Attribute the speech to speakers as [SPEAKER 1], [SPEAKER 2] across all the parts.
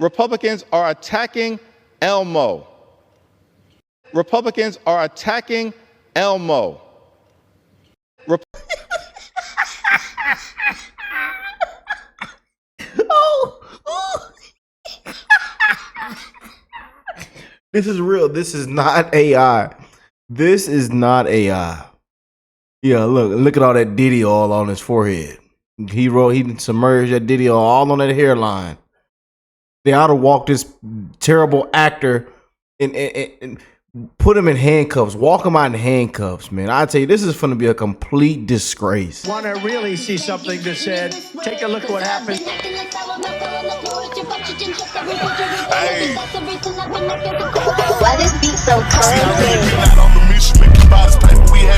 [SPEAKER 1] Republicans are attacking Elmo. Republicans are attacking Elmo.
[SPEAKER 2] This is real. This is not AI. This is not AI. Yeah, look at all that Diddy all on his forehead. He submerged that Diddy all on that hairline. They ought to walk this terrible actor and put him in handcuffs. Walk him out in handcuffs, man. I tell you, this is going to be a complete disgrace.
[SPEAKER 3] Want to really see something that said, take a look at what happened.
[SPEAKER 4] Hey. Why this beat so cold?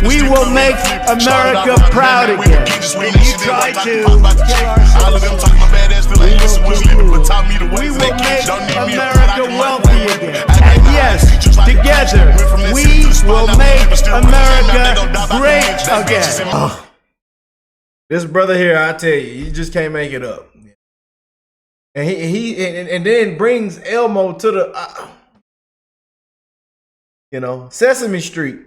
[SPEAKER 3] We will make America proud again. And you try to. We will make America wealthy again. And yes, together, we will make America great again.
[SPEAKER 2] This brother here, I tell you just can't make it up. And he then brings Elmo to the Sesame Street.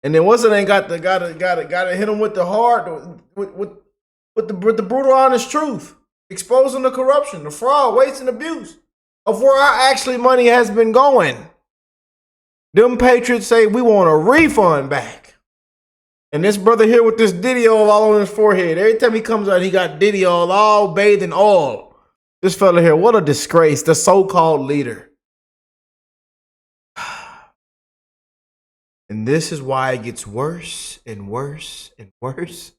[SPEAKER 2] And then what's it ain't got to hit him with the hard with the brutal honest truth, exposing the corruption, the fraud, waste, and abuse of where our actually money has been going. Them patriots say we want a refund back. And this brother here with this Diddy all on his forehead. Every time he comes out, he got Diddy all bathed in oil. This fella here, what a disgrace. The so-called leader. And this is why it gets worse and worse and worse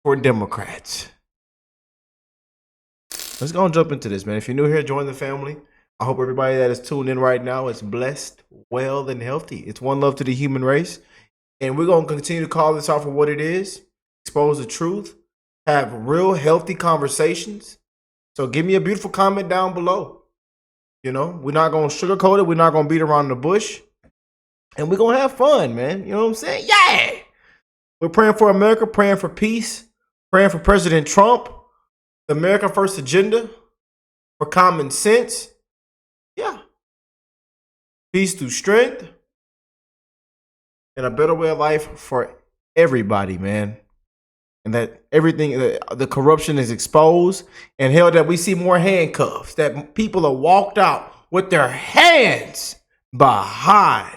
[SPEAKER 2] for Democrats. Let's go and jump into this, man. If you're new here, join the family. I hope everybody that is tuned in right now is blessed, well, and healthy. It's one love to the human race. And we're going to continue to call this out for what it is, expose the truth, have real healthy conversations. So give me a beautiful comment down below. We're not going to sugarcoat it. We're not going to beat around the bush. And we're going to have fun, man. You know what I'm saying? Yeah. We're praying for America, praying for peace, praying for President Trump, the America First agenda, for common sense. Yeah. Peace through strength. And a better way of life for everybody, man. And that everything, the corruption is exposed. And hell, that we see more handcuffs. That people are walked out with their hands behind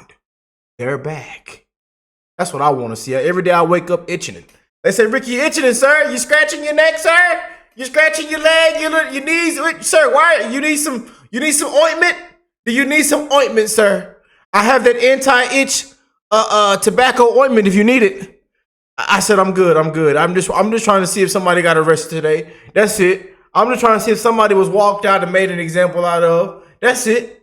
[SPEAKER 2] their back. That's what I want to see. Every day I wake up itching. They say, Rick, you itching, sir? You scratching your neck, sir? You scratching your leg, your knees? Sir, why? You need some ointment? Do you need some ointment, sir? I have that anti-itch tobacco ointment if you need it. I said, I'm good. I'm just trying to see if somebody got arrested today. That's it. I'm just trying to see if somebody was walked out and made an example out of. That's it.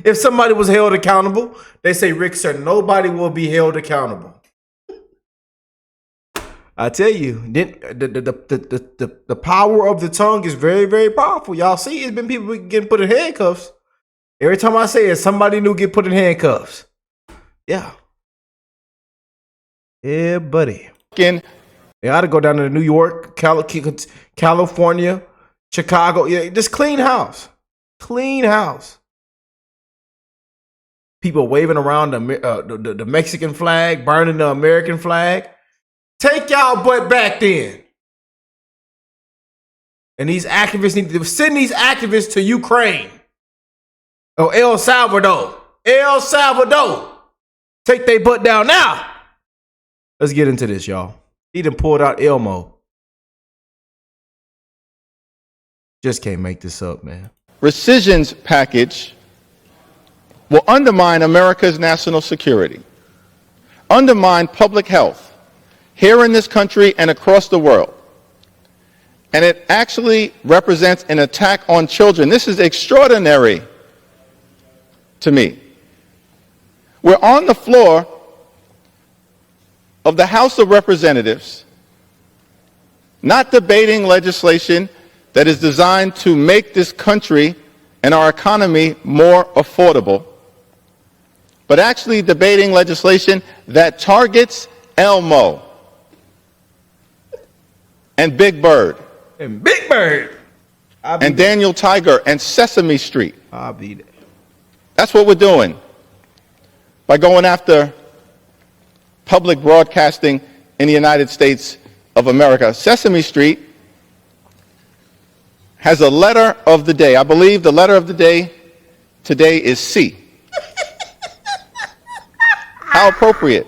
[SPEAKER 2] If somebody was held accountable, they say, Rick, sir, nobody will be held accountable. I tell you, the power of the tongue is very, very powerful. Y'all see, it's been people getting put in handcuffs. Every time I say it, somebody new get put in handcuffs. Yeah. Yeah, buddy. They ought to go down to New York, California, Chicago. Yeah, just clean house. Clean house. People waving around the Mexican flag, burning the American flag. Take y'all butt back then. And these activists need to send these activists to Ukraine. Oh, El Salvador. El Salvador. Take their butt down now. Let's get into this, y'all. He done pulled out Elmo. Just can't make this up, man.
[SPEAKER 1] Rescissions package will undermine America's national security, undermine public health here in this country and across the world. And it actually represents an attack on children. This is extraordinary to me. We're on the floor of the House of Representatives, not debating legislation that is designed to make this country and our economy more affordable, but actually debating legislation that targets Elmo and Big Bird.
[SPEAKER 2] And Big Bird.
[SPEAKER 1] and Daniel Tiger and Sesame Street.
[SPEAKER 2] I'll be there.
[SPEAKER 1] That's what we're doing by going after public broadcasting in the United States of America. Sesame Street has a letter of the day. I believe the letter of the day today is C. How appropriate.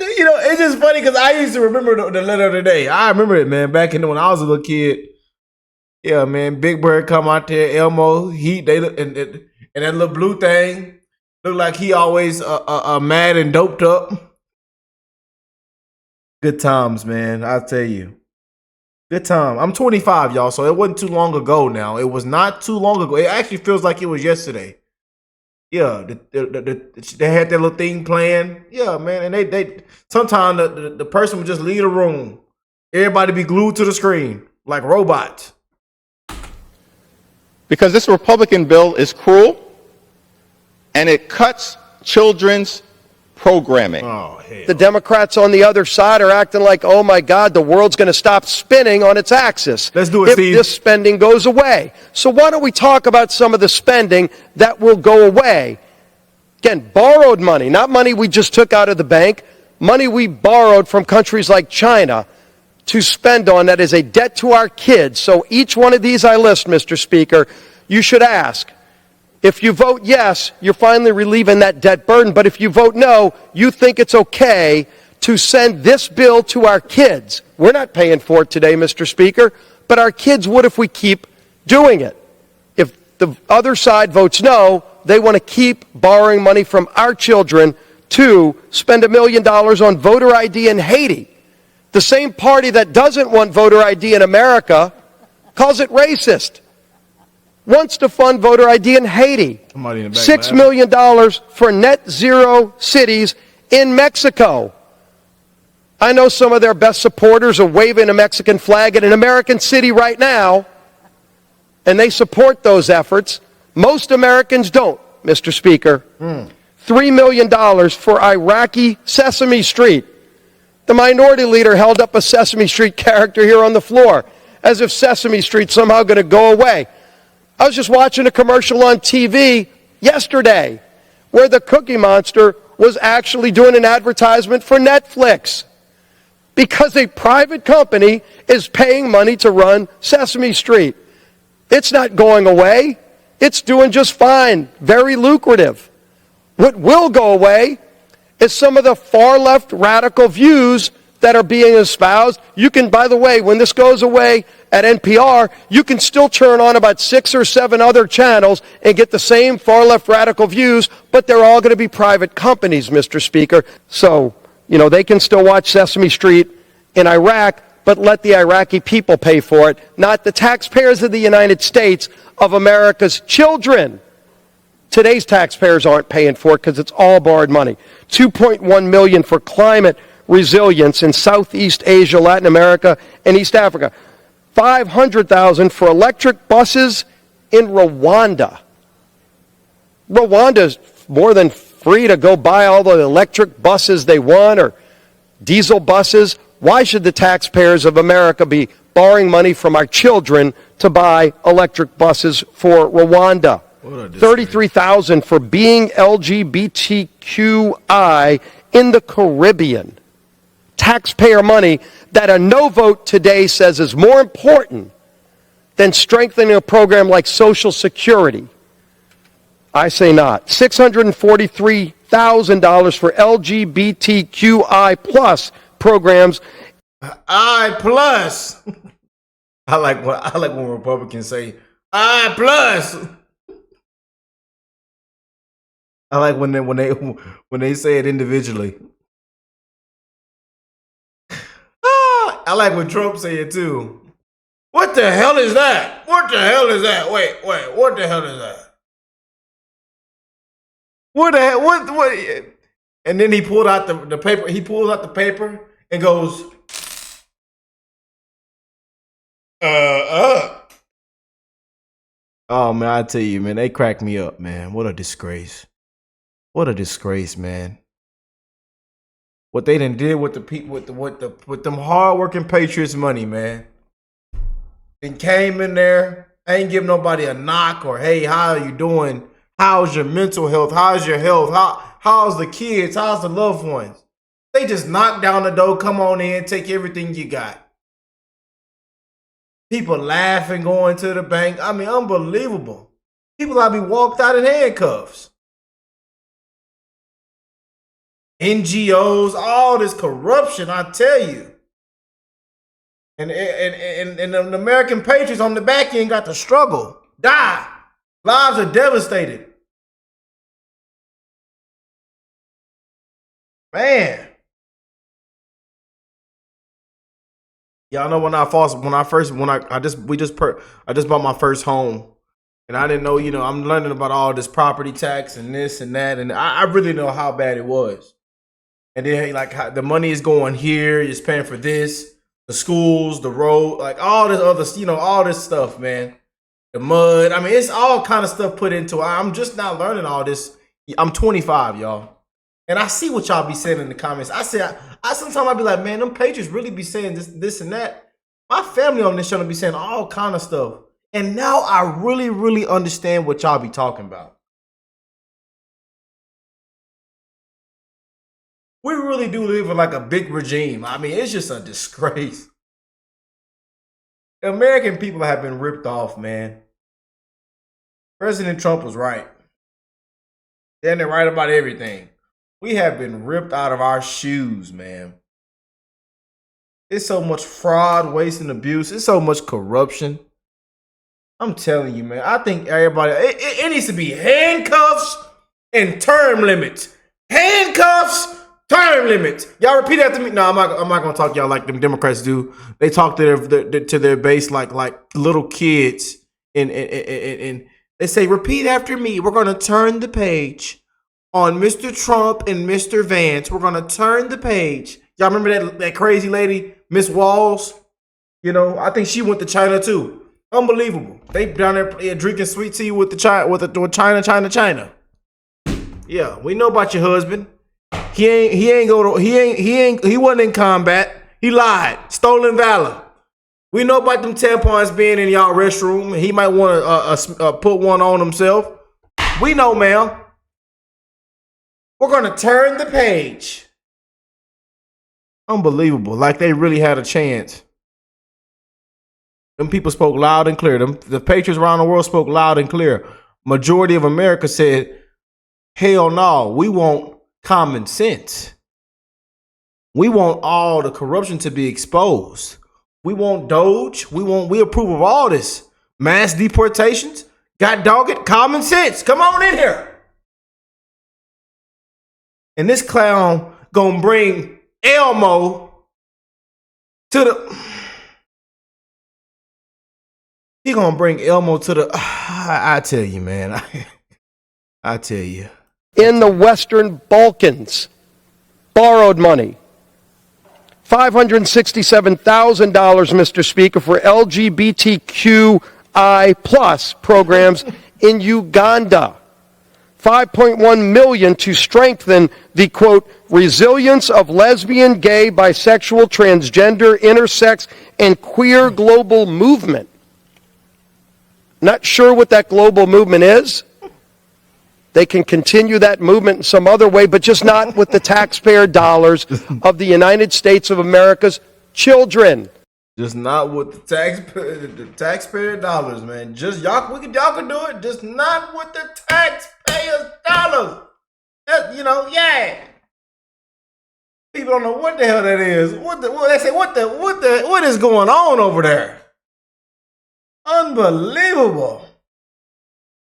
[SPEAKER 2] You know, it's just funny because I used to remember the letter of the day. I remember it, man, back in when I was a little kid. Yeah, man, Big Bird come out there, Elmo, and that little blue thing looked like he always mad and doped up. Good times, man, I'll tell you. Good time. I'm 25, y'all, so it wasn't too long ago now. It was not too long ago. It actually feels like it was yesterday. Yeah, they had that little thing playing. Yeah, man, and they sometimes the person would just leave the room. Everybody be glued to the screen like robots.
[SPEAKER 1] Because this Republican bill is cruel and it cuts children's programming.
[SPEAKER 2] Oh, hell.
[SPEAKER 5] The Democrats on the other side are acting like, oh my God, the world's going to stop spinning on its axis.
[SPEAKER 2] Let's do it,
[SPEAKER 5] if
[SPEAKER 2] Steve.
[SPEAKER 5] this spending goes away. So why don't we talk about some of the spending that will go away? Again, borrowed money, not money we just took out of the bank, money we borrowed from countries like China to spend on that is a debt to our kids. So each one of these I list, Mr. Speaker, you should ask. If you vote yes, you're finally relieving that debt burden. But if you vote no, you think it's okay to send this bill to our kids. We're not paying for it today, Mr. Speaker, but our kids would if we keep doing it. If the other side votes no, they want to keep borrowing money from our children to spend $1 million on voter ID in Haiti. The same party that doesn't want voter ID in America calls it racist. Wants to fund voter ID in Haiti. $6 million for net zero cities in Mexico. I know some of their best supporters are waving a Mexican flag in an American city right now, and they support those efforts. Most Americans don't, Mr. Speaker. $3 million for Iraqi Sesame Street. The minority leader held up a Sesame Street character here on the floor, as if Sesame Street's somehow going to go away. I was just watching a commercial on TV yesterday where the Cookie Monster was actually doing an advertisement for Netflix because a private company is paying money to run Sesame Street. It's not going away. It's doing just fine. Very lucrative. What will go away is some of the far-left radical views that are being espoused. You can, by the way, when this goes away at NPR, you can still turn on about 6 or 7 other channels and get the same far-left radical views, but they're all going to be private companies, Mr. Speaker. So, you know, they can still watch Sesame Street in Iraq, but let the Iraqi people pay for it, not the taxpayers of the United States, of America's children. Today's taxpayers aren't paying for it because it's all borrowed money. $2.1 million for climate resilience in Southeast Asia, Latin America, and East Africa. $500,000 for electric buses in Rwanda. Rwanda's more than free to go buy all the electric buses they want or diesel buses. Why should the taxpayers of America be borrowing money from our children to buy electric buses for Rwanda? $33,000 for being LGBTQI in the Caribbean. Taxpayer money that a no vote today says is more important than strengthening a program like Social Security. I say not. $643,000 for LGBTQI plus programs.
[SPEAKER 2] I plus. I like when Republicans say I plus. I like when they say it individually. I like when Trump say it too. What the hell is that? What the hell is that? Wait, what the hell is that? What the hell? What? And then he pulled out the paper. He pulls out the paper and goes, Oh man, I tell you, man, they crack me up, man. What a disgrace. What a disgrace, man. What they done did with the people, with them hard-working patriots' money, man. and came in there, ain't give nobody a knock or, hey, how are you doing? How's your mental health? How's your health? How's the kids? How's the loved ones? They just knock down the door, come on in, take everything you got. People laughing, going to the bank. I mean, unbelievable. People ought to be walked out in handcuffs. NGOs, all this corruption, I tell you. And the American patriots on the back end got to struggle, die. Lives are devastated. Man. Y'all know I just bought my first home. And I didn't know, I'm learning about all this property tax and this and that. And I really know how bad it was. And then like the money is going here, you're paying for this, the schools, the road, like all this other, all this stuff, man. The mud. I mean, it's all kind of stuff put into it. I'm just now learning all this. I'm 25, y'all. And I see what y'all be saying in the comments. I sometimes I be like, man, them patriots really be saying this and that. My family on this show be saying all kind of stuff. And now I really, really understand what y'all be talking about. We really do live in like a big regime. I mean, it's just a disgrace. The American people have been ripped off, man. President Trump was right. Then they're right about everything. We have been ripped out of our shoes, man. It's so much fraud, waste, and abuse. It's so much corruption. I'm telling you, man. I think everybody, it needs to be handcuffs and term limits. Handcuffs, term limits. Y'all repeat after me. No, I'm not gonna talk to y'all like them Democrats do. They talk to their base like little kids, and they say, repeat after me. We're gonna turn the page on Mr. Trump and Mr. Vance. We're gonna turn the page. Y'all remember that crazy lady, Miss Walls? I think she went to China too. Unbelievable. They down there drinking sweet tea with the China. Yeah, we know about your husband. He wasn't in combat. He lied. Stolen valor. We know about them tampons being in y'all restroom. He might want to put one on himself. We know, ma'am. We're gonna turn the page. Unbelievable. Like they really had a chance. Them people spoke loud and clear. The patriots around the world spoke loud and clear. Majority of America said, hell no, we want common sense. We want all the corruption to be exposed. We want Doge. We approve of all this. Mass deportations. God dog it. Common sense. Come on in here. And this clown gonna bring Elmo to the... He gonna bring Elmo to the... I tell you, man. I tell you.
[SPEAKER 5] In the Western Balkans, borrowed money. $567,000, Mr. Speaker, for LGBTQI plus programs in Uganda. $5.1 million to strengthen the, quote, resilience of lesbian, gay, bisexual, transgender, intersex, and queer global movement. Not sure what that global movement is. They can continue that movement in some other way, but just not with the taxpayer dollars of the United States of America's children.
[SPEAKER 2] Just not with the taxpayer dollars, man. Just y'all can do it. Just not with the taxpayers dollars. Yeah. People don't know what the hell that is. They say what is going on over there? Unbelievable.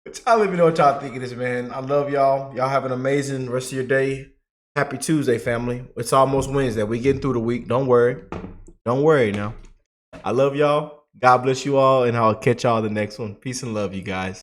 [SPEAKER 2] But y'all let me know what y'all think of this, man. I love y'all. Y'all have an amazing rest of your day. Happy Tuesday, family. It's almost Wednesday. We're getting through the week. Don't worry. Don't worry now. I love y'all. God bless you all, and I'll catch y'all the next one. Peace and love, you guys.